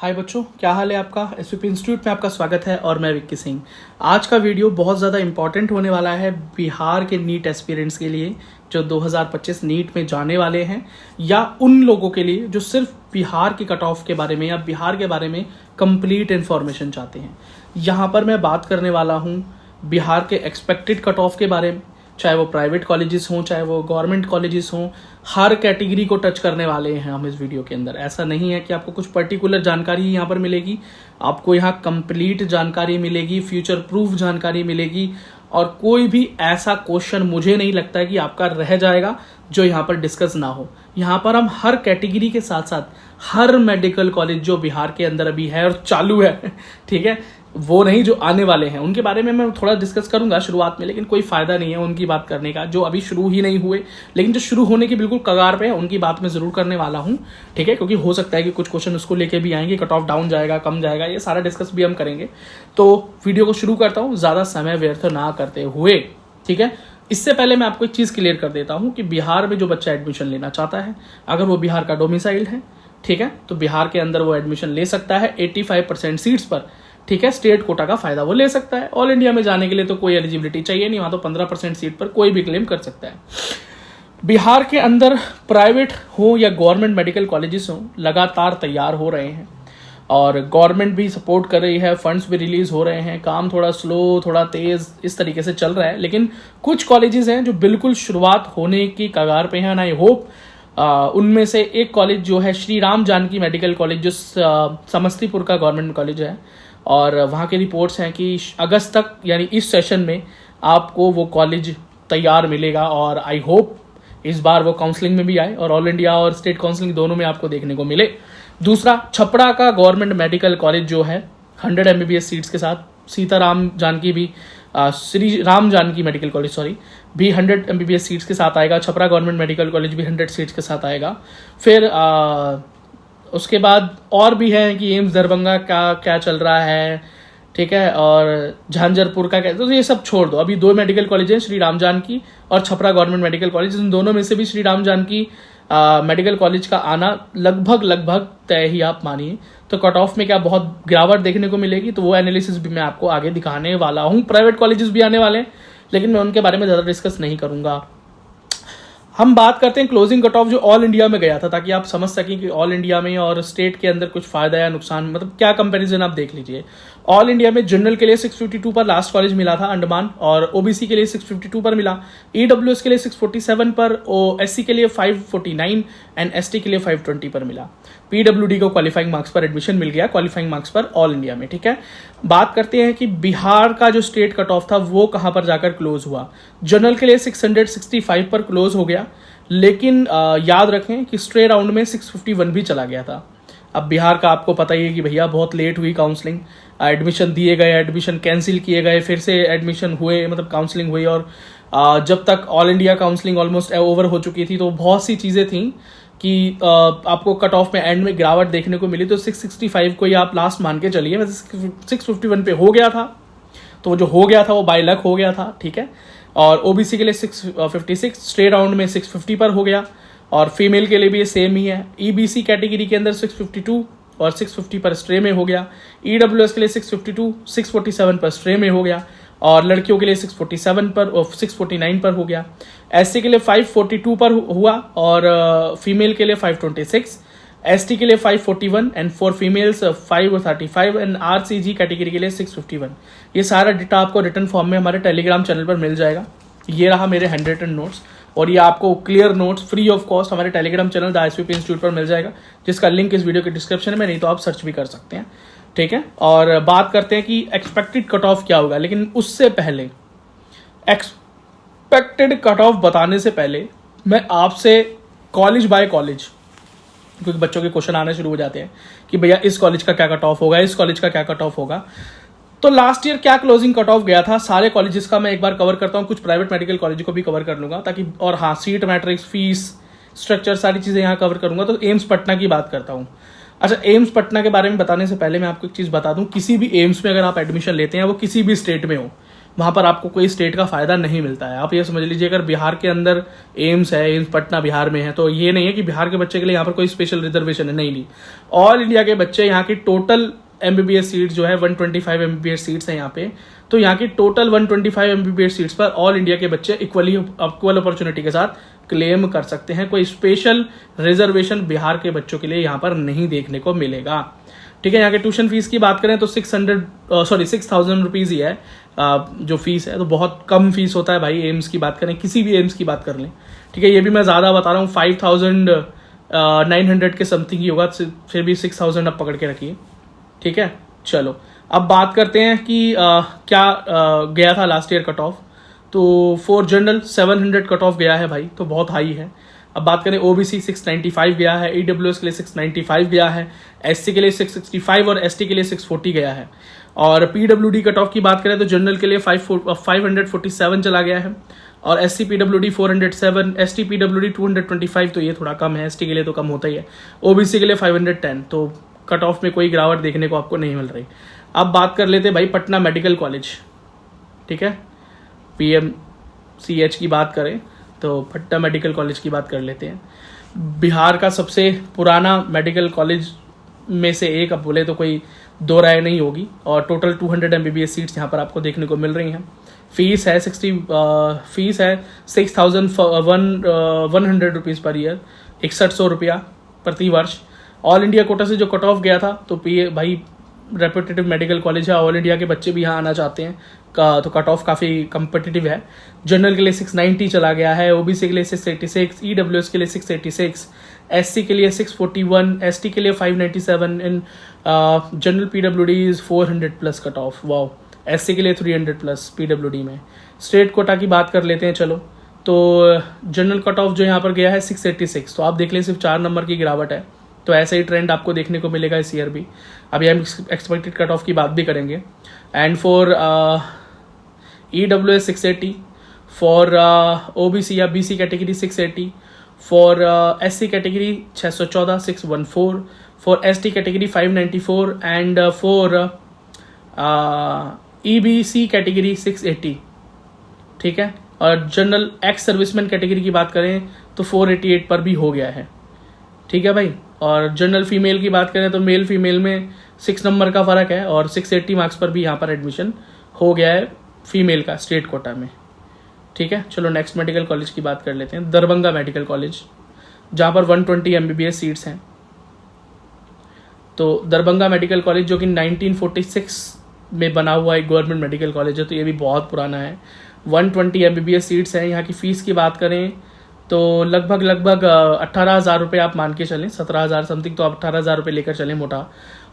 हाय बच्चों, क्या हाल है आपका। एसवीपी इंस्टीट्यूट में आपका स्वागत है और मैं विक्की सिंह। आज का वीडियो बहुत ज़्यादा इंपॉर्टेंट होने वाला है बिहार के नीट एस्पिरेंट्स के लिए जो 2025 नीट में जाने वाले हैं, या उन लोगों के लिए जो सिर्फ बिहार की कट ऑफ के बारे में या बिहार के बारे में कंप्लीट इन्फॉर्मेशन चाहते हैं। यहाँ पर मैं बात करने वाला हूँ बिहार के एक्सपेक्टेड कट ऑफ के बारे में, चाहे वो प्राइवेट कॉलेजेस हों चाहे वो गवर्नमेंट कॉलेजेस हों, हर कैटेगरी को टच करने वाले हैं हम इस वीडियो के अंदर। ऐसा नहीं है कि आपको कुछ पर्टिकुलर जानकारी यहाँ पर मिलेगी, आपको यहाँ कंप्लीट जानकारी मिलेगी, फ्यूचर प्रूफ जानकारी मिलेगी, और कोई भी ऐसा क्वेश्चन मुझे नहीं लगता है कि आपका रह जाएगा जो यहाँ पर डिस्कस ना हो। यहाँ पर हम हर कैटेगरी के साथ साथ हर मेडिकल कॉलेज जो बिहार के अंदर अभी है और चालू है, ठीक है, वो नहीं जो आने वाले हैं, उनके बारे में मैं थोड़ा डिस्कस करूंगा शुरुआत में, लेकिन कोई फायदा नहीं है उनकी बात करने का जो अभी शुरू ही नहीं हुए, लेकिन जो शुरू होने की बिल्कुल कगार पे है उनकी बात मैं जरूर करने वाला हूं, ठीक है, क्योंकि हो सकता है कि कुछ क्वेश्चन उसको लेके भी आएंगे, कट ऑफ डाउन जाएगा, कम जाएगा, ये सारा डिस्कस भी हम करेंगे। तो वीडियो को शुरू करता हूँ ज्यादा समय व्यर्थ ना करते हुए, ठीक है। इससे पहले मैं आपको एक चीज क्लियर कर देता हूं कि बिहार में जो बच्चा एडमिशन लेना चाहता है, अगर वो बिहार का डोमिसाइल्ड है, ठीक है, तो बिहार के अंदर वो एडमिशन ले सकता है 85% सीट्स पर, ठीक है। स्टेट कोटा का फायदा वो ले सकता है। ऑल इंडिया में जाने के लिए तो कोई एलिजिबिलिटी चाहिए नहीं, वहां तो 15% सीट पर कोई भी क्लेम कर सकता है। बिहार के अंदर प्राइवेट हो या गवर्नमेंट मेडिकल कॉलेजेस हो, लगातार तैयार हो रहे हैं और गवर्नमेंट भी सपोर्ट कर रही है, फंड्स भी रिलीज हो रहे हैं, काम थोड़ा स्लो थोड़ा तेज इस तरीके से चल रहा है, लेकिन कुछ कॉलेजेस हैं जो बिल्कुल शुरुआत होने की कगार पे हैं। आई होप उनमें से एक कॉलेज जो है श्री राम जानकी मेडिकल कॉलेज, जो समस्तीपुर का गवर्नमेंट कॉलेज है, और वहाँ के रिपोर्ट्स हैं कि अगस्त तक यानी इस सेशन में आपको वो कॉलेज तैयार मिलेगा, और आई होप इस बार वो काउंसलिंग में भी आए और ऑल इंडिया और स्टेट काउंसलिंग दोनों में आपको देखने को मिले। दूसरा, छपरा का गवर्नमेंट मेडिकल कॉलेज जो है 100 MBBS सीट्स के साथ, सीताराम जानकी भी श्री राम जानकी मेडिकल कॉलेज भी 100 MBBS सीट्स के साथ आएगा। छपरा गवर्नमेंट मेडिकल कॉलेज भी 100 सीट्स के साथ आएगा। फिर उसके बाद और भी है कि एम्स दरभंगा का क्या चल रहा है, ठीक है, और झांझरपुर का क्या, तो ये सब छोड़ दो। अभी 2 मेडिकल कॉलेज हैं, श्री राम जानकी और छपरा गवर्नमेंट मेडिकल कॉलेज। इन दोनों में से भी श्री राम जानकी मेडिकल कॉलेज का आना लगभग तय ही आप मानिए। तो कट ऑफ में क्या बहुत गिरावट देखने को मिलेगी, तो वो एनालिसिस भी मैं आपको आगे दिखाने वाला हूँ। प्राइवेट कॉलेजेस भी आने वाले हैं, लेकिन मैं उनके बारे में ज़्यादा डिस्कस नहीं करूँगा। हम बात करते हैं क्लोजिंग कट ऑफ जो ऑल इंडिया में गया था, ताकि आप समझ सकें कि ऑल इंडिया में और स्टेट के अंदर कुछ फायदा या नुकसान, मतलब क्या कंपैरिजन आप देख लीजिए। ऑल इंडिया में जनरल के लिए 652 पर लास्ट कॉलेज मिला था अंडमान, और ओबीसी के लिए 652 पर मिला, ईडब्ल्यूएस के लिए 647 पर, एससी के लिए 549 एंड एसटी के लिए 520 पर मिला। पीडब्ल्यूडी को क्वालिफाइंग मार्क्स पर एडमिशन मिल गया, क्वालिफाइंग मार्क्स पर ऑल इंडिया में, ठीक है। बात करते हैं कि बिहार का जो स्टेट कट ऑफ था वो कहां पर जाकर क्लोज हुआ। जनरल के लिए 665 पर क्लोज हो गया, लेकिन याद रखें कि स्ट्रे राउंड में 651 भी चला गया था। अब बिहार का आपको पता ही है कि भैया बहुत लेट हुई काउंसलिंग, एडमिशन दिए गए, एडमिशन कैंसिल किए गए, फिर से एडमिशन हुए, मतलब काउंसलिंग हुई, और जब तक all India counselling almost over हो चुकी थी, तो बहुत सी चीज़ें थी कि आपको कट ऑफ में एंड में गिरावट देखने को मिली। तो 665 को ही आप लास्ट मान के चलिए, वैसे 651 पे हो गया था, तो जो हो गया था वो बाय लक हो गया था, ठीक है। और ओबीसी के लिए 656, स्ट्रे राउंड में 650 पर हो गया, और फीमेल के लिए भी ये सेम ही है। ईबीसी कैटेगरी के अंदर 652 और 650 पर स्ट्रे में हो गया। ईडब्ल्यूएस के लिए 652, 647 पर स्ट्रे में हो गया, और लड़कियों के लिए 647 पर और 649 पर हो गया। एससी के लिए 542 पर हुआ, और फीमेल के लिए 526, एसटी के लिए 541 and for females 535 and RCG category के लिए 651। ये सारा डेटा आपको रिटर्न फॉर्म में हमारे टेलीग्राम चैनल पर मिल जाएगा। ये रहा मेरे हैंड रिटन नोट्स, और ये आपको clear notes free of cost हमारे Telegram channel the SVP institute पर मिल जाएगा, जिसका लिंक इस वीडियो के डिस्क्रिप्शन में, नहीं तो आप सर्च भी कर सकते हैं, ठीक है। और बात करते हैं कि एक्सपेक्टेड कट ऑफ क्या होगा, लेकिन उससे पहले एक्सपेक्टेड कट ऑफ बताने से पहले मैं आपसे कॉलेज बाय कॉलेज, क्योंकि बच्चों के क्वेश्चन आने शुरू हो जाते हैं कि भैया इस कॉलेज का क्या कट ऑफ होगा, इस कॉलेज का क्या कट ऑफ होगा। तो लास्ट ईयर क्या क्लोजिंग कट ऑफ गया था सारे कॉलेजेस का मैं एक बार कवर करता हूँ, कुछ प्राइवेट मेडिकल कॉलेज को भी कवर कर लूंगा ताकि, और हाँ, सीट मैट्रिक्स, फीस स्ट्रक्चर, सारी चीज़ें यहाँ कवर करूंगा। तो एम्स पटना की बात करता हूँ। अच्छा, एम्स पटना के बारे में बताने से पहले मैं आपको एक चीज़ बता दूं, किसी भी एम्स में अगर आप एडमिशन लेते हैं, वो किसी भी स्टेट में हो, वहाँ पर आपको कोई स्टेट का फ़ायदा नहीं मिलता है। आप ये समझ लीजिए अगर बिहार के अंदर एम्स है, एम्स पटना बिहार में है, तो ये नहीं है कि बिहार के बच्चे के लिए यहाँ पर कोई स्पेशल रिजर्वेशन है, नहीं। ऑल इंडिया के बच्चे, यहाँ की टोटल MBBS सीट जो है 125 MBBS सीट्स हैं यहाँ पे, तो यहाँ की टोटल 125 MBBS सीट्स पर ऑल इंडिया के बच्चे इक्वल अपॉर्चुनिटी के साथ क्लेम कर सकते हैं। कोई स्पेशल रिजर्वेशन बिहार के बच्चों के लिए यहाँ पर नहीं देखने को मिलेगा। ठीक है, यहाँ के ट्यूशन फीस की बात करें तो 6,000 रुपीज़ ही है जो फीस है, तो बहुत कम फीस होता है भाई। एम्स की बात करें, किसी भी एम्स की बात कर लें, ठीक है, ये भी मैं ज़्यादा बता रहा हूँ, 5,900 के समथिंग ही होगा, फिर भी 6,000 अब पकड़ के रखिए। ठीक है, चलो अब बात करते हैं कि क्या गया था लास्ट ईयर कट ऑफ। तो फॉर जनरल 700 कट ऑफ गया है भाई, तो बहुत हाई है। अब बात करें OBC 695 गया है, EWS के लिए 695 गया है, SC के लिए 665 और ST के लिए 640 गया है। और PWD कट ऑफ की बात करें तो जनरल के लिए 547 चला गया है, और SC PWD 407, ST PWD 225, तो ये थोड़ा कम है, ST के लिए तो कम होता ही है। OBC के लिए 510, तो कट ऑफ में कोई गिरावट देखने को आपको नहीं मिल रही। अब बात कर लेते भाई पटना मेडिकल कॉलेज। ठीक है, PMCH की बात करें तो पटना मेडिकल कॉलेज की बात कर लेते हैं। बिहार का सबसे पुराना मेडिकल कॉलेज में से एक, अब बोले तो कोई दो राय नहीं होगी, और टोटल 200 MBBS सीट्स यहाँ पर आपको देखने को मिल रही हैं। फीस है 6,100 रुपीज़ पर ईयर, 6100 रुपया प्रति वर्ष। ऑल इंडिया कोटा से जो कट ऑफ गया था, तो भाई रेपुटेटिव मेडिकल कॉलेज है, ऑल इंडिया के बच्चे भी यहाँ आना चाहते हैं तो कट ऑफ काफ़ी कम्पिटिटिव है। जनरल के लिए 690 चला गया है, OBC के लिए 686, EWS के लिए 686, SC के लिए 641, ST के लिए 597, in general PWD is 400 plus cut off, wow. SC के लिए 300 प्लस PWD में। स्टेट कोटा की बात कर लेते हैं चलो, तो जनरल कट ऑफ जो यहाँ पर गया है 686, तो आप देख लें सिर्फ 4 नंबर की गिरावट है, तो ऐसा ही ट्रेंड आपको देखने को मिलेगा इस ईयर भी। अभी हम एक्सपेक्टेड कट ऑफ की बात भी करेंगे। And for EWS 680, for OBC या BC category 680, for SC category 614 614, for ST category 594, and for EBC category 680। ठीक है, और जनरल एक्स सर्विसमैन कैटेगरी की बात करें तो 488 पर भी हो गया है। ठीक है भाई, और जनरल फीमेल की बात करें तो मेल फीमेल में 6 नंबर का फ़र्क है, और 680 मार्क्स पर भी यहाँ पर एडमिशन हो गया है फीमेल का स्टेट कोटा में। ठीक है, चलो नेक्स्ट मेडिकल कॉलेज की बात कर लेते हैं, दरभंगा मेडिकल कॉलेज, जहाँ पर 120 MBBS सीट्स हैं। तो दरभंगा मेडिकल कॉलेज जो कि 1946 में बना हुआ एक गवर्नमेंट मेडिकल कॉलेज है, तो ये भी बहुत पुराना है। 120 MBBS सीट्स हैं। यहाँ की फ़ीस की बात करें तो लगभग 18,000 रुपये आप मान के चलें, 17,000 समथिंग, तो आप 18,000 रुपये लेकर चलें मोटा।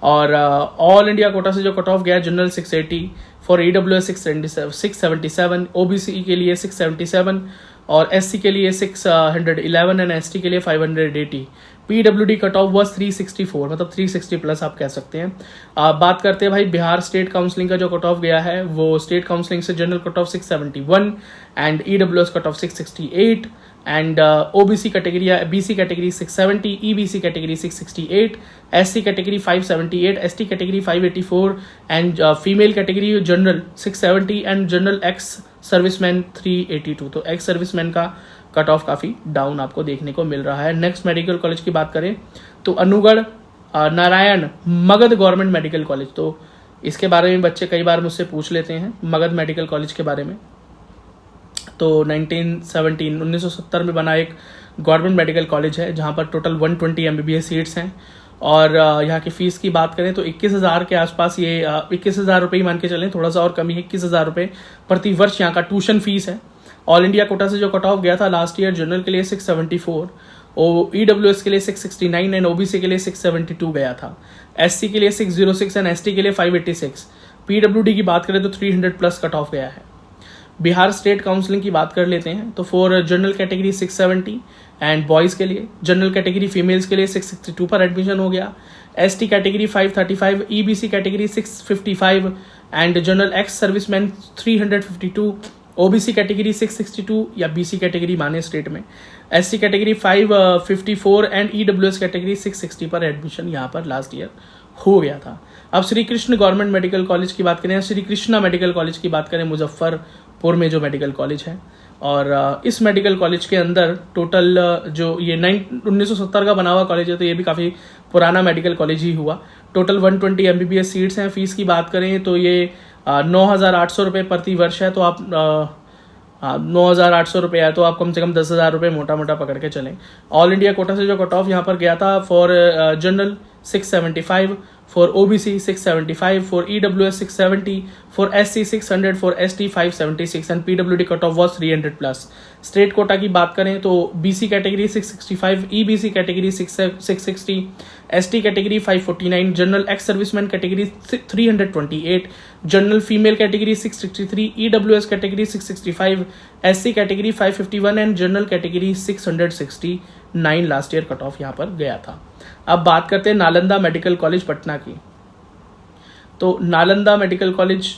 और ऑल इंडिया कोटा से जो कट ऑफ गया जनरल 680, फॉर EWS 677, OBC के लिए 677, और SC के लिए 611 एंड ST के लिए 580। PWD कट ऑफ वॉज 364, मतलब 360 प्लस आप कह सकते हैं। बात करते हैं भाई बिहार स्टेट काउंसलिंग का जो कट ऑफ गया है, वो स्टेट काउंसलिंग से general cut off 671 and EWS cut off 668, and OBC category या BC category 670, EBC category 668, SC category 578, ST category 584, and female category general 670 and general ex serviceman 382। तो ex serviceman का cut off काफ़ी down आपको देखने को मिल रहा है। Next medical college की बात करें तो Anugrah Narayan Magadh government medical college, तो इसके बारे में बच्चे कई बार मुझसे पूछ लेते हैं मगध मेडिकल कॉलेज के बारे में। तो 1970 में बना एक गवर्नमेंट मेडिकल कॉलेज है, जहाँ पर टोटल 120 MBBS सीट्स हैं। और यहाँ की फ़ीस की बात करें तो 21,000 के आसपास, ये 21,000 रुपये ही मान के चलें, थोड़ा सा और कमी है, 21,000 रुपये प्रति वर्ष यहाँ का ट्यूशन फीस है। ऑल इंडिया कोटा से जो कट ऑफ गया था लास्ट ईयर, जनरल के लिए 674, EWS के लिए 669 एंड OBC के लिए 672 गया था। SC के लिए 606 एंड ST के लिए 586। PWD की बात करें तो 300 प्लस कट ऑफ गया है। बिहार स्टेट काउंसलिंग की बात कर लेते हैं तो for general category 670 and boys के लिए, जनरल कैटेगरी फीमेल्स के लिए 662 पर एडमिशन हो गया। ST category 535, EBC category 655 and general ex serviceman 352, OBC category 662 या बीसी कैटेगरी माने स्टेट में, SC category 554 and EWS category 660 पर एडमिशन यहाँ पर लास्ट ईयर हो गया था। अब Shri Krishna government medical college की बात करें, श्री कृष्णा मेडिकल कॉलेज की बात करें, मुजफ्फरपुर में जो मेडिकल कॉलेज है, और इस मेडिकल कॉलेज के अंदर टोटल जो ये 1970 का बना हुआ कॉलेज है, तो ये भी काफ़ी पुराना मेडिकल कॉलेज ही हुआ। टोटल 120 एमबीबीएस सीट्स हैं। फीस की बात करें तो ये 9,800 रुपये प्रति वर्ष है, तो आप 9,800 रुपये है तो आप कम से कम 10,000 रुपये मोटा मोटा पकड़ के चलें। ऑल इंडिया कोटा से जो कट ऑफ यहाँ पर गया था, for general 675, for OBC 675, for EWS 670, for SC 600, for ST 576 and PWD cut off was 300 plus. State quota की बात करें तो BC category 665, EBC category 660, ST category 549, general ex serviceman category 328, general female category 663, EWS category 665, SC category 551 and general category 669 last year cut off यहाँ पर गया था। अब बात करते हैं नालंदा मेडिकल कॉलेज पटना की। तो नालंदा मेडिकल कॉलेज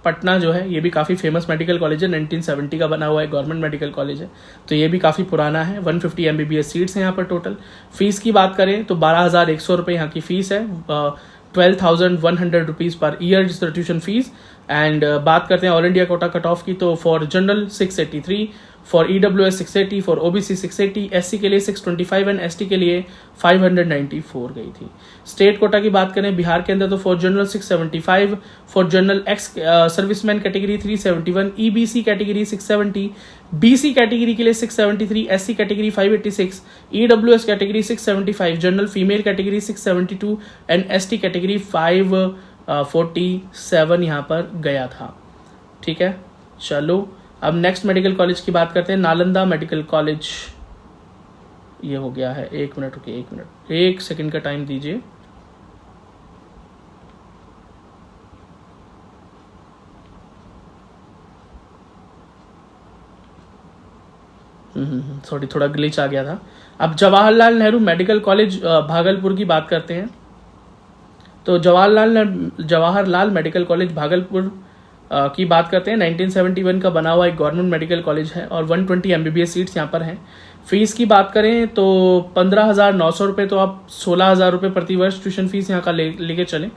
पटना जो है ये भी काफ़ी फेमस मेडिकल कॉलेज है, 1970 का बना हुआ है, गवर्नमेंट मेडिकल कॉलेज है, तो ये भी काफ़ी पुराना है। 150 एमबीबीएस सीट्स हैं यहाँ पर टोटल। फीस की बात करें तो 12,100 रुपये यहाँ की फ़ीस है, 12,100 rupees per year is the tuition fees. And बात करते हैं all India quota cut off की, तो for general 683, for EWS 680, for OBC 680, SC के लिए 625 एंड एसटी के लिए 594 गई थी। स्टेट कोटा की बात करें बिहार के अंदर तो for general 675, for general ex serviceman category 371, EBC category 670, BC category के लिए 673, SC category 586, EWS category 675, general female category 672 and ST category 547 यहाँ पर गया था। ठीक है, चलो अब नेक्स्ट मेडिकल कॉलेज की बात करते हैं, नालंदा मेडिकल कॉलेज। ये हो गया है, 1 मिनट रुकिए, 1 मिनट 1 सेकंड का टाइम दीजिए। सॉरी, थोड़ा ग्लिच आ गया था। अब जवाहरलाल नेहरू मेडिकल कॉलेज भागलपुर की बात करते हैं। तो जवाहरलाल मेडिकल कॉलेज भागलपुर की बात करते हैं। 1971 का बना हुआ एक गवर्नमेंट मेडिकल कॉलेज है और 120 एमबीबीएस सीट्स यहाँ पर हैं। फीस की बात करें तो 15,900 रुपये, तो आप 16,000 रुपये प्रति वर्ष ट्यूशन फीस यहाँ का लेके चलें।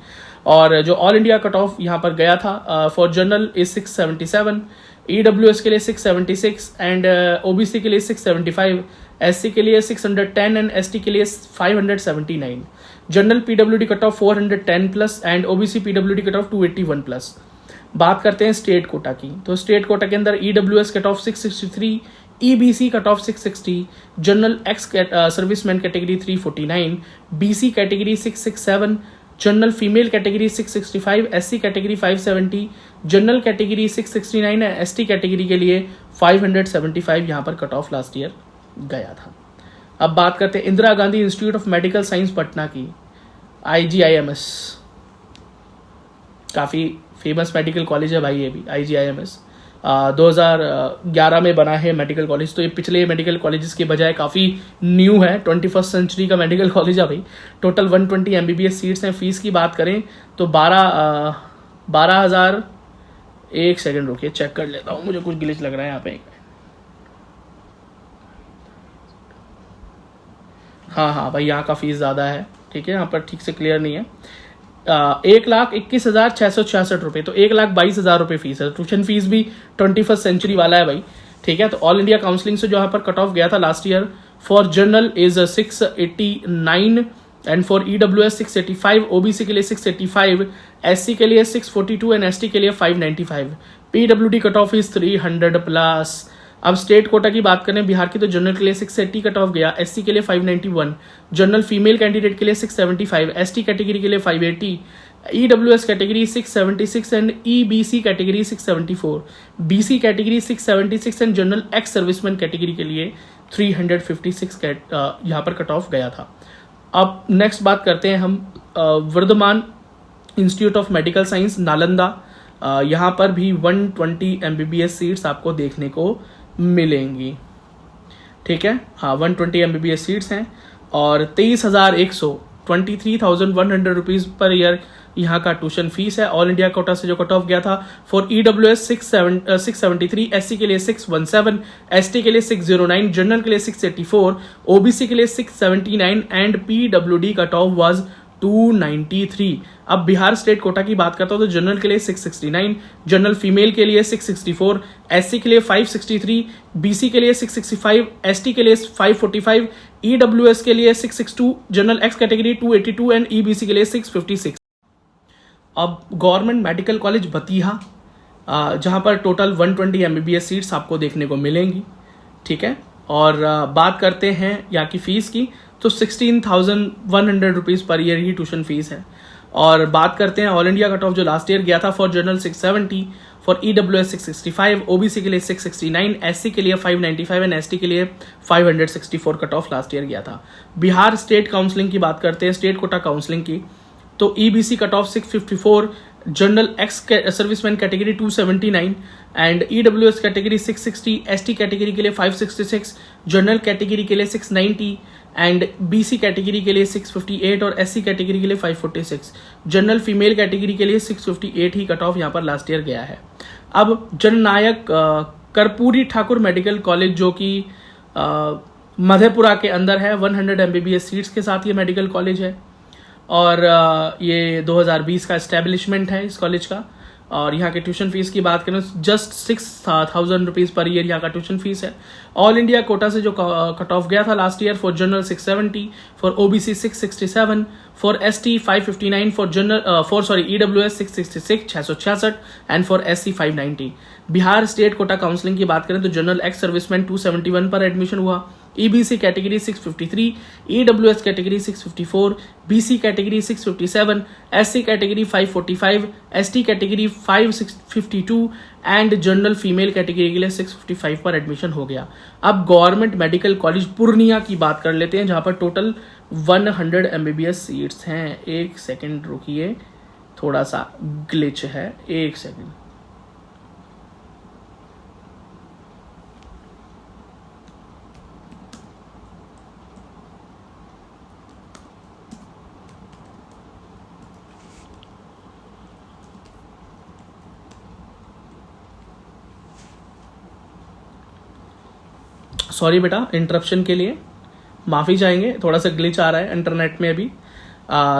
और जो ऑल इंडिया कट ऑफ यहाँ पर गया था, फॉर जनरल इज 677, ईडब्ल्यूएस के लिए 676 एंड ओबीसी के लिए 675, एससी के लिए 610 एंड एसटी के लिए 579। General PWD cut off 410 plus and OBC PWD cut off 281 plus. बात करते हैं स्टेट कोटा की, तो स्टेट कोटा के अंदर EWS cut off 663, EBC cut off 660, general ex serviceman category 349, BC category 667, general female category 665, SC category 570, general category 669 है, ST category के लिए 575 यहाँ पर कट ऑफ लास्ट ईयर गया था। अब बात करते हैं Indira Gandhi institute of medical science Patna की, IGIMS। काफ़ी फेमस मेडिकल कॉलेज है भाई ये भी, IGIMS 2011 में बना है मेडिकल कॉलेज। तो ये पिछले मेडिकल कॉलेजेस के बजाय काफ़ी न्यू है, 21st सेंचुरी का मेडिकल कॉलेज है भाई। टोटल 120 एमबीबीएस सीट्स हैं। फीस की बात करें तो 12,000, 1 सेकेंड रुकिए चेक कर लेता हूँ, मुझे कुछ ग्लिच लग रहा है यहाँ पे। हाँ भाई, यहाँ का फीस ज़्यादा है, ठीक है, यहाँ पर ठीक से क्लियर नहीं है। 1,21,666 रुपये, तो 1,22,000 रुपये फीस है। ट्यूशन फीस भी 21st सेंचुरी वाला है भाई, ठीक है। तो ऑल इंडिया काउंसलिंग से जो यहाँ पर कट ऑफ गया था last year, for general is 689 and for EWS 685, OBC के लिए 685, एससी के लिए 642 एंड एसटी के लिए 595। PWD cut off is 300 plus. अब स्टेट कोटा की बात करें बिहार की, तो जनरल के लिए 680 कट ऑफ गया, एससी के लिए 591, जनरल फीमेल कैंडिडेट के लिए 675, एसटी कैटेगरी के लिए 580, EWS category 676 and EBC category 674, BC category 676 and general ex serviceman category के लिए 356 यहाँ पर कट ऑफ गया था। अब नेक्स्ट बात करते हैं हम Vardhman institute of medical science Nalanda. यहाँ पर भी 120 एमबीबीएस सीट्स आपको देखने को मिलेंगी, ठीक है। हाँ, 120 एमबीबीएस सीट्स हैं और 23,100 23,100 रुपीज़ पर ईयर यहाँ का ट्यूशन फीस है। ऑल इंडिया कोटा से जो कट ऑफ गया था फॉर EWS 673, SC के लिए 617, ST के लिए 609, जनरल के लिए 684, OBC के लिए 679 and PWD cut off was 293। अब बिहार स्टेट कोटा की बात करता हूं तो जनरल के लिए 669, जनरल फीमेल के लिए 664, SC के लिए 563, BC के लिए 665, ST के लिए 545, EWS के लिए 662, general x category 282 and EBC के लिए 656। अब गवर्नमेंट मेडिकल कॉलेज बतीहा जहां पर टोटल 120 MBBS सीट्स आपको देखने को मिलेंगी, ठीक है। और बात करते हैं यहाँ की फ़ीस की तो 16,100 रुपीज़ पर ईयर ही ट्यूशन फीस है। और बात करते हैं ऑल इंडिया कट ऑफ जो लास्ट ईयर गया था for general 670, for EWS 665, OBC के लिए 669, SC के लिए 595 एंड ST के लिए 564 कट ऑफ लास्ट ईयर गया था। बिहार स्टेट काउंसलिंग की बात करते हैं, स्टेट कोटा काउंसलिंग की, तो EBC cut off 654, general ex serviceman category 279 and EWS category 660, ST category के लिए 566, जनरल कैटेगरी के लिए 690 एंड BC कैटेगरी के लिए 658 और SC कैटेगरी के लिए 546, जनरल फीमेल कैटेगरी के लिए 658 ही कट ऑफ यहाँ पर लास्ट ईयर गया है। अब जननायक कर्पूरी ठाकुर मेडिकल कॉलेज जो कि मधेपुरा के अंदर है, 100 MBBS सीट्स के साथ ये मेडिकल कॉलेज है और ये 2020 का एस्टेब्लिशमेंट है इस कॉलेज का। और यहाँ के ट्यूशन फीस की बात करें जस्ट 6,000 रुपीज़ पर ईयर यहाँ का ट्यूशन फीस है। ऑल इंडिया कोटा से जो कट ऑफ गया था last year for general 670, for OBC 667, for ST 559, for EWS 666 and for SC 590। Bihar state quota counselling की बात करें तो जनरल एक्स सर्विसमैन 271 पर एडमिशन हुआ, EBC category 653, EWS category 654, BC category 657, SC category 545, ST category 552 and general female category के लिए 655 पर admission हो गया। अब गवर्नमेंट मेडिकल कॉलेज पूर्णिया की बात कर लेते हैं जहां पर टोटल 100 MBBS सीट्स हैं। एक सेकंड रुकिए, थोड़ा सा ग्लिच है, एक सेकंड। सॉरी बेटा, इंटरप्शन के लिए माफ़ी चाहेंगे, थोड़ा सा ग्लिच आ रहा है इंटरनेट में अभी।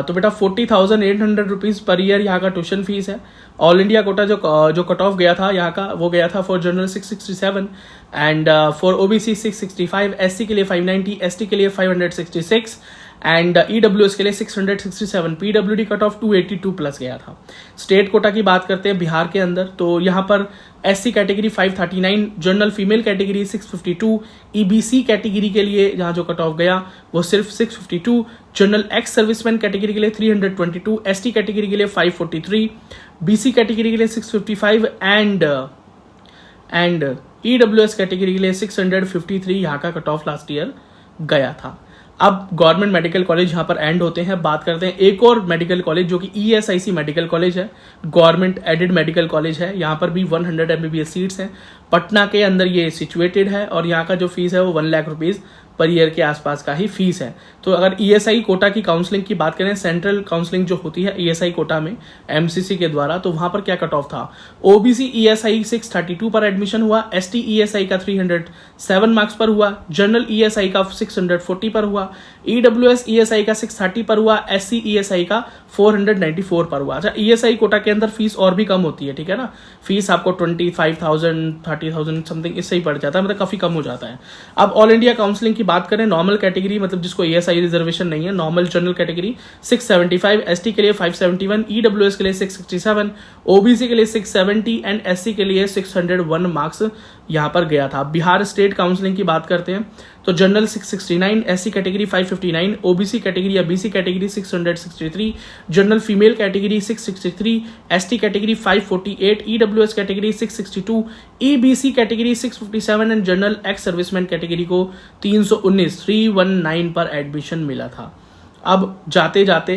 तो बेटा 40,800 रुपीज़ पर ईयर यहाँ का ट्यूशन फीस है। ऑल इंडिया कोटा जो कट ऑफ गया था यहाँ का वो गया था for general 667 and for OBC 665, SC के लिए 590, ST के लिए 566 एंड EWS के लिए 667, PWD कट ऑफ 282 प्लस गया था। स्टेट कोटा की बात करते हैं बिहार के अंदर तो यहाँ पर SC category 539, general female category 652, EBC category के लिए जहाँ जो कट ऑफ गया वो सिर्फ 652, जनरल एक्स सर्विसमैन कैटेगरी के लिए 322, ST कैटेगरी के लिए 543, BC कैटेगरी के लिए 655 एंड EWS कैटेगरी के लिए 653 यहाँ का कट ऑफ लास्ट ईयर गया था। अब गवर्नमेंट मेडिकल कॉलेज यहाँ पर एंड होते हैं। बात करते हैं एक और मेडिकल कॉलेज जो कि ESIC मेडिकल कॉलेज है, गवर्नमेंट एडेड मेडिकल कॉलेज है। यहाँ पर भी 100 MBBS सीट्स हैं, पटना के अंदर ये सिचुएटेड है और यहाँ का जो फीस है वो 1 लाख रुपीज़ पर ईयर के आसपास का ही फीस है। तो अगर ESI कोटा की काउंसलिंग की बात करें, सेंट्रल काउंसलिंग जो होती है ESI कोटा में MCC के द्वारा, तो वहां पर क्या कट ऑफ था? OBC ESI 632 पर एडमिशन हुआ, ST ESI का 307 मार्क्स पर हुआ, जनरल ESI का 640 पर हुआ, EWS ESI का 630 पर हुआ, SC ESI का 494 पर हुआ। अच्छा, ESI कोटा के अंदर फीस और भी कम होती है, ठीक है ना, फीस आपको 25,000 30,000 समथिंग इससे ही पड़ जाता है, मतलब काफी कम हो जाता है। अब ऑल इंडिया काउंसलिंग की बात करें, नॉर्मल कैटेगरी मतलब जिसको ESI रिजर्वेशन नहीं है, नॉर्मल जनरल कैटेगरी 675, ST के लिए 571, EWS के लिए 667, OBC के लिए 670 एंड SC के लिए 601 मार्क्स यहाँ पर गया था। बिहार स्टेट काउंसलिंग की बात करते हैं तो general 669, SC category 559, OBC category या BC category 663, general female category 663, ST category 548, EWS category 662, EBC category 657 and general ex serviceman category को 319 पर एडमिशन मिला था। अब जाते जाते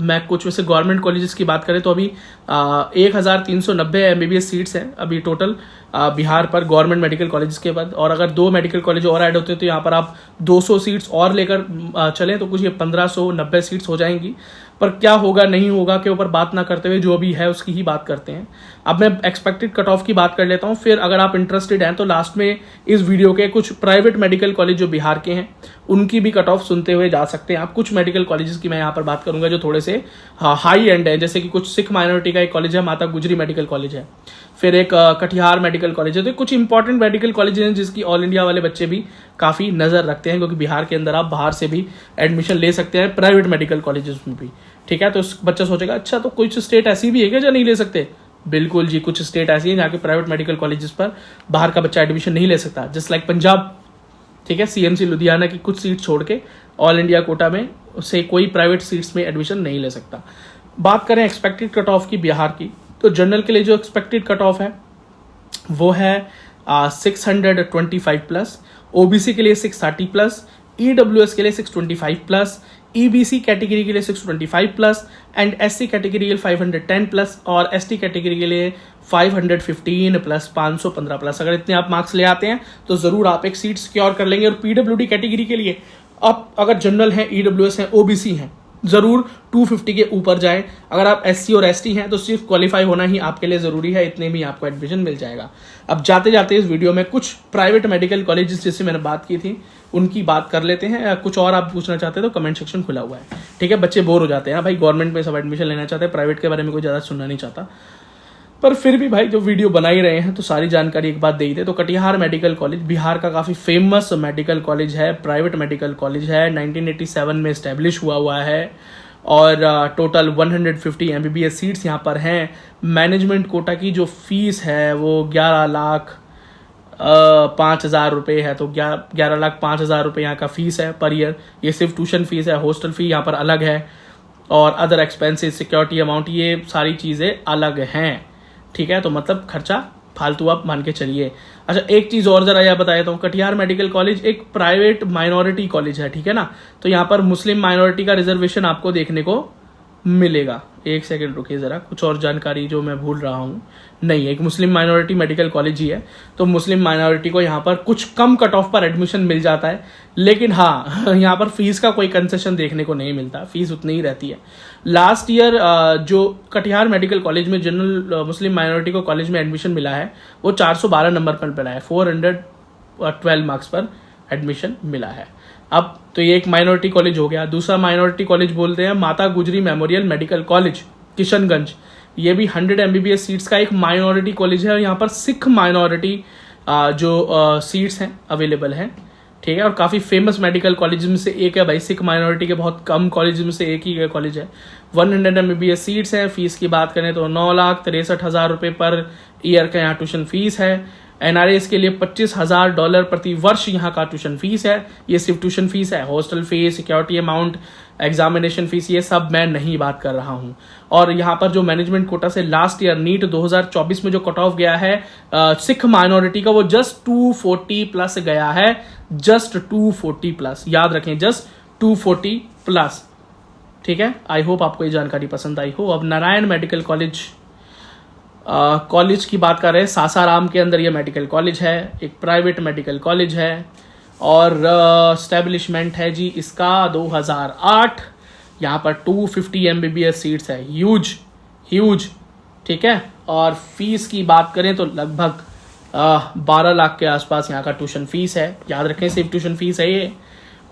मैं कुछ वैसे गवर्नमेंट कॉलेजेस की बात करें तो अभी 1390 MBBS सीट्स हैं अभी टोटल बिहार पर गवर्नमेंट मेडिकल कॉलेजेस के बाद। और अगर 2 मेडिकल कॉलेज और ऐड होते हैं तो यहाँ पर आप 200 सीट्स और लेकर चलें तो कुछ ये 1590 सीट्स हो जाएंगी। पर क्या होगा नहीं होगा के ऊपर बात ना करते हुए जो भी है उसकी ही बात करते हैं। अब मैं एक्सपेक्टेड कट ऑफ की बात कर लेता हूँ, फिर अगर आप इंटरेस्टेड हैं तो लास्ट में इस वीडियो के कुछ प्राइवेट मेडिकल कॉलेज जो बिहार के हैं उनकी भी कट ऑफ सुनते हुए जा सकते हैं आप। कुछ मेडिकल कॉलेजेस की मैं यहाँ पर बात करूंगा जो थोड़े से हाई एंड है, जैसे कि कुछ सिख माइनॉरिटी का एक कॉलेज है, माता गुजरी मेडिकल कॉलेज है, फिर एक कटिहार मेडिकल कॉलेज है। तो कुछ इंपॉर्टेंट मेडिकल कॉलेज हैं जिसकी ऑल इंडिया वाले बच्चे भी काफ़ी नज़र रखते हैं, क्योंकि बिहार के अंदर आप बाहर से भी एडमिशन ले सकते हैं प्राइवेट मेडिकल कॉलेजेस में भी। ठीक है, तो बच्चा सोचेगा अच्छा तो कुछ स्टेट ऐसी भी है क्या जो नहीं ले सकते? बिल्कुल जी, कुछ स्टेट ऐसी है जहाँ के प्राइवेट मेडिकल कॉलेजेस पर बाहर का बच्चा एडमिशन नहीं ले सकता, जस्ट लाइक पंजाब। ठीक है, CMC लुधियाना की कुछ सीट छोड़ के ऑल इंडिया कोटा में से कोई प्राइवेट सीट्स में एडमिशन नहीं ले सकता। बात करें एक्सपेक्टेड कट ऑफ की बिहार की, तो जनरल के लिए जो एक्सपेक्टेड कट ऑफ है वो है 625 प्लस, OBC के लिए 630 प्लस, EWS के लिए 625 प्लस, EBC कैटेगरी के लिए 625 प्लस एंड SC कैटेगरी के लिए 510 प्लस और ST कैटेगरी के लिए 515 प्लस 515 प्लस। अगर इतने आप मार्क्स ले आते हैं तो जरूर आप एक सीट सिक्योर कर लेंगे। और PWD कैटेगरी के लिए आप अगर जनरल हैं, EWS हैं, OBC हैं, जरूर 250 के ऊपर जाएं। अगर आप SC और ST हैं तो सिर्फ क्वालिफाई होना ही आपके लिए जरूरी है, इतने में आपको एडमिशन मिल जाएगा। अब जाते जाते इस वीडियो में कुछ प्राइवेट मेडिकल कॉलेजेस जिससे मैंने बात की थी उनकी बात कर लेते हैं। कुछ और आप पूछना चाहते हैं तो कमेंट सेक्शन खुला हुआ है। ठीक है, बच्चे बोर हो जाते हैं भाई, गवर्नमेंट में सब एडमिशन लेना चाहते हैं, प्राइवेट के बारे में कोई ज़्यादा सुनना नहीं चाहता। पर फिर भी भाई जो वीडियो बना ही रहे हैं तो सारी जानकारी एक बात दे ही दे। तो कटिहार मेडिकल कॉलेज बिहार का काफ़ी फेमस मेडिकल कॉलेज है, प्राइवेट मेडिकल कॉलेज है, 1987 में इस्टेब्लिश हुआ है और टोटल 150 MBBS सीट्स यहाँ पर हैं। मैनेजमेंट कोटा की जो फीस है वो 11,05,000 रुपये है, तो 11,05,000 रुपये यहाँ का फीस है पर ईयर। ये सिर्फ ट्यूशन फीस है, हॉस्टल फी यहाँ पर अलग है और अदर एक्सपेंसेस, सिक्योरिटी अमाउंट, ये सारी चीज़ें अलग हैं। ठीक है, तो मतलब खर्चा फालतू आप मान के चलिए। अच्छा, एक चीज़ और ज़रा यह बता देता हूँ, कटिहार मेडिकल कॉलेज एक प्राइवेट माइनॉरिटी कॉलेज है। ठीक है ना, तो यहाँ पर मुस्लिम माइनॉरिटी का रिजर्वेशन आपको देखने को मिलेगा। एक सेकंड रुकिए ज़रा, कुछ और जानकारी जो मैं भूल रहा हूँ। नहीं, एक मुस्लिम माइनॉरिटी मेडिकल कॉलेज ही है, तो मुस्लिम माइनॉरिटी को यहाँ पर कुछ कम कट ऑफ पर एडमिशन मिल जाता है। लेकिन हाँ, यहाँ पर फीस का कोई कंसेशन देखने को नहीं मिलता, फीस उतनी ही रहती है। लास्ट ईयर जो कटिहार मेडिकल कॉलेज में जनरल मुस्लिम माइनॉरिटी को कॉलेज में एडमिशन मिला है वो 412 नंबर पर मिला है, 412 मार्क्स पर एडमिशन मिला है। अब तो ये एक माइनॉरिटी कॉलेज हो गया। दूसरा माइनॉरिटी कॉलेज बोलते हैं माता गुजरी मेमोरियल मेडिकल कॉलेज किशनगंज। ये भी 100 MBBS सीट्स का एक माइनॉरिटी कॉलेज है और यहाँ पर सिख माइनॉरिटी जो सीट्स हैं अवेलेबल हैं। ठीक है, और काफ़ी फेमस मेडिकल कॉलेज में से एक है भाई, सिख माइनॉरिटी के बहुत कम कॉलेज में से एक ही कॉलेज है। 100 MBBS सीट्स हैं। फीस की बात करें तो 9,63,000 रुपये पर ईयर का यहाँ ट्यूशन फीस है। NRS के लिए $25,000 प्रति वर्ष यहाँ का ट्यूशन फीस है। ये सिर्फ ट्यूशन फीस है, hostel fees, security amount, examination fees, ये सब मैं नहीं बात कर रहा हूँ। और यहाँ पर जो मैनेजमेंट कोटा से लास्ट ईयर नीट 2024 में जो कट ऑफ गया है सिख माइनॉरिटी का, वो जस्ट 240 प्लस गया है, जस्ट 240 प्लस, याद रखें, जस्ट 240 प्लस। ठीक है, आई होप आपको ये जानकारी पसंद आई हो। अब नारायण मेडिकल कॉलेज कॉलेज की बात कर रहे हैं, सासाराम के अंदर ये मेडिकल कॉलेज है, एक प्राइवेट मेडिकल कॉलेज है और स्टैब्लिशमेंट है जी इसका 2008। यहाँ पर 250 MBBS सीट्स है, ह्यूज। ठीक है, और फीस की बात करें तो लगभग 12 लाख के आसपास यहाँ का ट्यूशन फीस है। याद रखें, सिर्फ ट्यूशन फीस है ये,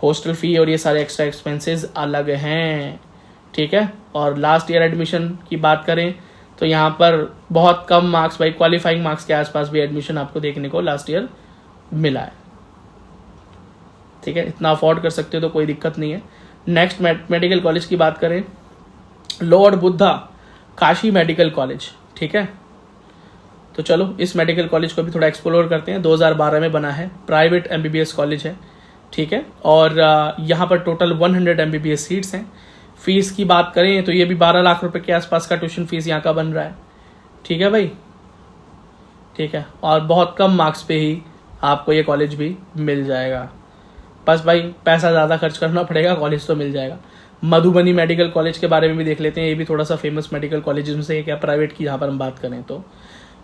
हॉस्टल फी और ये सारे एक्स्ट्रा एक्सपेंसेस अलग हैं। ठीक है, और लास्ट ईयर एडमिशन की बात करें तो यहाँ पर बहुत कम मार्क्स, भाई क्वालिफाइंग मार्क्स के आसपास भी एडमिशन आपको देखने को लास्ट ईयर मिला है। ठीक है, इतना अफोर्ड कर सकते हो तो कोई दिक्कत नहीं है। नेक्स्ट मेडिकल कॉलेज की बात करें, Lord Buddha Kashi medical college. ठीक है, तो चलो इस मेडिकल कॉलेज को भी थोड़ा एक्सप्लोर करते हैं। 2012 में बना है, प्राइवेट MBBS कॉलेज है। ठीक है, और यहाँ पर टोटल 100 MBBS सीट्स हैं। फीस की बात करें तो ये भी 12 लाख रुपए के आसपास का ट्यूशन फीस यहाँ का बन रहा है। ठीक है भाई, ठीक है, और बहुत कम मार्क्स पे ही आपको ये कॉलेज भी मिल जाएगा। बस भाई पैसा ज़्यादा खर्च करना पड़ेगा, कॉलेज तो मिल जाएगा। मधुबनी मेडिकल कॉलेज के बारे में भी देख लेते हैं, ये भी थोड़ा सा फेमस मेडिकल कॉलेज में से एक है प्राइवेट की, यहाँ पर हम बात करें तो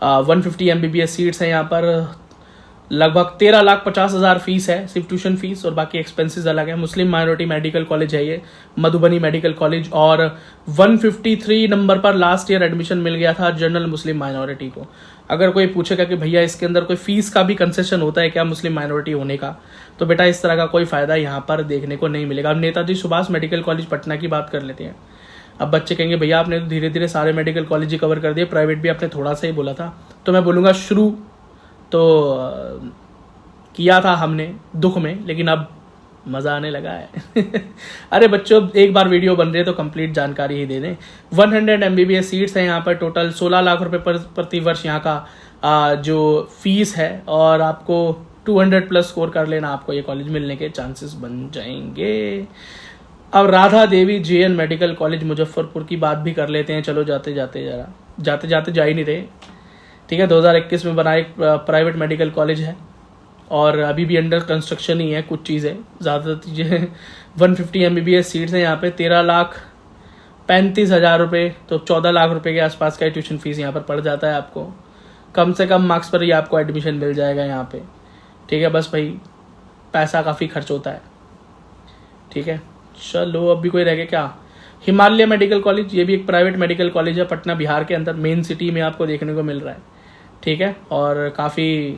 150 MBBS सीट्स हैं यहाँ पर, लगभग 13,50,000 फीस है, सिर्फ ट्यूशन फीस, और बाकी एक्सपेंसेस अलग है। मुस्लिम माइनॉरिटी मेडिकल कॉलेज है ये मधुबनी मेडिकल कॉलेज, और 153 नंबर पर लास्ट ईयर एडमिशन मिल गया था जनरल मुस्लिम माइनॉरिटी को। अगर कोई पूछेगा कि भैया इसके अंदर कोई फीस का भी कंसेशन होता है क्या मुस्लिम माइनॉरिटी होने का, तो बेटा इस तरह का कोई फायदा यहाँ पर देखने को नहीं मिलेगा। अब नेताजी सुभाष मेडिकल कॉलेज पटना की बात कर लेते हैं। अब बच्चे कहेंगे भैया आपने तो धीरे धीरे सारे मेडिकल कॉलेज ही कवर कर दिए, प्राइवेट भी आपने थोड़ा सा ही बोला था। तो मैं बोलूँगा शुरू तो किया था हमने दुख में, लेकिन अब मज़ा आने लगा है। अरे बच्चों, एक बार वीडियो बन रही है तो कंप्लीट जानकारी ही दे दें। 100 MBBS सीट्स हैं यहाँ पर, टोटल 16 लाख रुपए प्रति वर्ष यहाँ का जो फीस है, और आपको 200+ स्कोर कर लेना, आपको ये कॉलेज मिलने के चांसेस बन जाएंगे। अब Radha Devi JN medical college Muzaffarpur की बात भी कर लेते हैं। चलो जाते जाते जा ही नहीं रहे, ठीक है। 2021 में बना एक प्राइवेट मेडिकल कॉलेज है, और अभी भी अंडर कंस्ट्रक्शन ही है कुछ चीज़ें, ज़्यादा चीज़ें। 150 MBBS सीट्स हैं यहाँ पे, 13,35,000 रुपये, तो 14 लाख रुपए के आसपास का ट्यूशन फीस यहाँ पर पड़ जाता है आपको। कम से कम मार्क्स पर ही आपको एडमिशन मिल जाएगा यहाँ पे, ठीक है। बस भाई पैसा काफ़ी खर्च होता है, ठीक है। चलो अब भी कोई रह गया क्या? हिमालय मेडिकल कॉलेज, ये भी एक प्राइवेट मेडिकल कॉलेज है, पटना बिहार के अंदर मेन सिटी में आपको देखने को मिल रहा है, ठीक है। और काफ़ी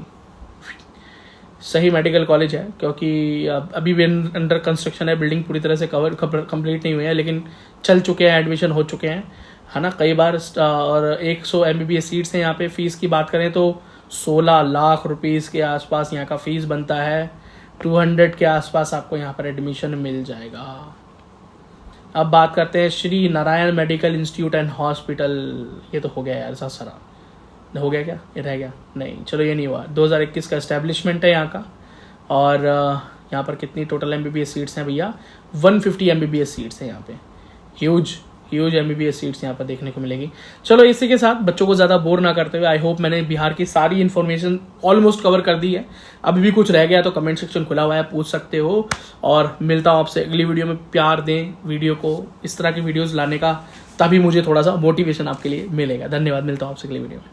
सही मेडिकल कॉलेज है, क्योंकि अभी भी अंडर कंस्ट्रक्शन है, बिल्डिंग पूरी तरह से कंप्लीट नहीं हुई है, लेकिन चल चुके हैं, एडमिशन हो चुके हैं, है ना, कई बार। और 100 MBBS सीट्स हैं यहाँ पे। फीस की बात करें तो 16 लाख रुपीज़ के आसपास यहाँ का फीस बनता है। 200 के आसपास आपको यहाँ पर एडमिशन मिल जाएगा। अब बात करते हैं Shri Narayan medical institute and hospital. ये तो हो गया यार, सारा हो गया क्या? ये रह गया? नहीं, चलो ये नहीं हुआ। 2021 का एस्टेब्लिशमेंट है यहाँ का, और यहाँ पर कितनी टोटल MBBS सीट्स हैं भैया? 150 MBBS सीट्स हैं यहाँ पे। ह्यूज MBBS सीट्स यहाँ पर देखने को मिलेगी। चलो इसी के साथ बच्चों को ज़्यादा बोर ना करते हुए, आई होप मैंने बिहार की सारी इन्फॉर्मेशन ऑलमोस्ट कवर कर दी है। अभी भी कुछ रह गया तो कमेंट सेक्शन खुला हुआ है, पूछ सकते हो। और मिलता हूँ आपसे अगली वीडियो में। प्यार दें वीडियो को, इस तरह की वीडियोज़ लाने का, तभी मुझे थोड़ा सा मोटिवेशन आपके लिए मिलेगा। धन्यवाद, मिलता हूँ आपसे अगली वीडियो में।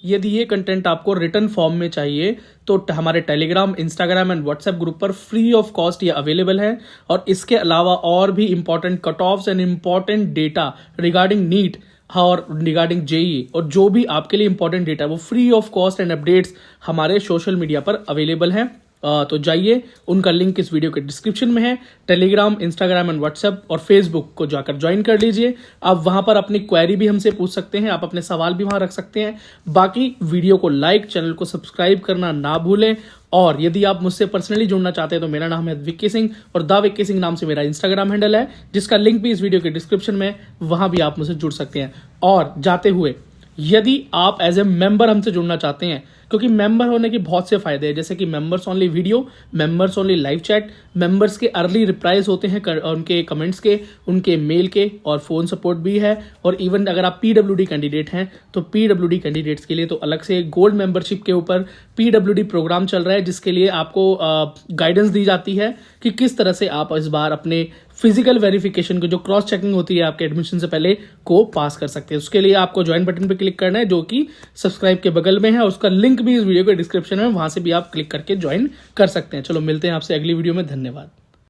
यदि ये कंटेंट आपको रिटर्न फॉर्म में चाहिए तो हमारे Telegram, Instagram and WhatsApp group पर फ्री ऑफ कॉस्ट ये अवेलेबल है। और इसके अलावा और भी important cut offs and important data regarding NEET और रिगार्डिंग JEE, और जो भी आपके लिए इंपॉर्टेंट डेटा वो free of cost and updates हमारे सोशल मीडिया पर अवेलेबल है। तो जाइए, उनका लिंक इस वीडियो के डिस्क्रिप्शन में है। टेलीग्राम, इंस्टाग्राम एंड व्हाट्सएप और फेसबुक को जाकर ज्वाइन कर लीजिए। आप वहां पर अपनी क्वेरी भी हमसे पूछ सकते हैं, आप अपने सवाल भी वहां रख सकते हैं। बाकी वीडियो को लाइक, चैनल को सब्सक्राइब करना ना भूलें। और यदि आप मुझसे पर्सनली जुड़ना चाहते हैं तो मेरा नाम है विक्की सिंह, और द विक्की सिंह नाम से मेरा इंस्टाग्राम हैंडल है, जिसका लिंक भी इस वीडियो के डिस्क्रिप्शन में, वहां भी आप मुझसे जुड़ सकते हैं। और जाते हुए, यदि आप एज ए मेंबर हमसे जुड़ना चाहते हैं, क्योंकि मेंबर होने के बहुत से फायदे हैं, जैसे कि members only video, members only live chat, members के अर्ली रिप्लाईज होते हैं उनके कमेंट्स के, उनके मेल के, और फोन सपोर्ट भी है। और इवन अगर आप PWD कैंडिडेट हैं तो PWD कैंडिडेट्स के लिए तो अलग से गोल्ड मेंबरशिप के ऊपर PWD प्रोग्राम चल रहा है, जिसके लिए आपको गाइडेंस दी जाती है कि किस तरह से आप इस बार अपने फिजिकल वेरिफिकेशन को, जो क्रॉस चेकिंग होती है आपके एडमिशन से पहले, को पास कर सकते हैं। उसके लिए आपको ज्वाइन बटन पर क्लिक करना है, जो कि सब्सक्राइब के बगल में है। उसका लिंक भी इस वीडियो के डिस्क्रिप्शन में, वहां से भी आप क्लिक करके ज्वाइन कर सकते हैं। चलो मिलते हैं आपसे अगली वीडियो में। धन्यवाद।